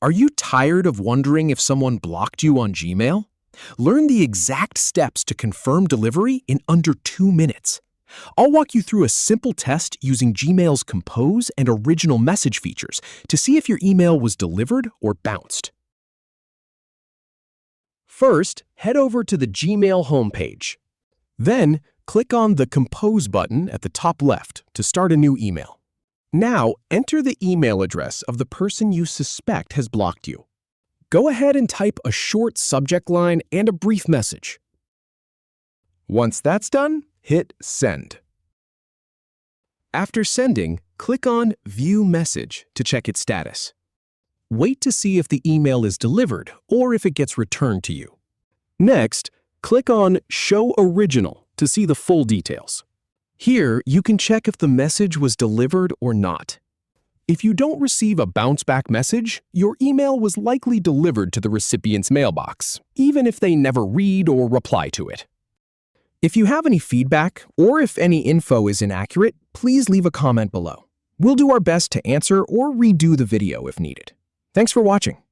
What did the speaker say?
Are you tired of wondering if someone blocked you on Gmail? Learn the exact steps to confirm delivery in under 2 minutes. I'll walk you through a simple test using Gmail's Compose and Original Message features to see if your email was delivered or bounced. First, head over to the Gmail homepage. Then, click on the Compose button at the top left to start a new email. Now, enter the email address of the person you suspect has blocked you. Go ahead and type a short subject line and a brief message. Once that's done, hit Send. After sending, click on View Message to check its status. Wait to see if the email is delivered or if it gets returned to you. Next, click on Show Original to see the full details. Here, you can check if the message was delivered or not. If you don't receive a bounce-back message, your email was likely delivered to the recipient's mailbox, even if they never read or reply to it. If you have any feedback, or if any info is inaccurate, please leave a comment below. We'll do our best to answer or redo the video if needed. Thanks for watching.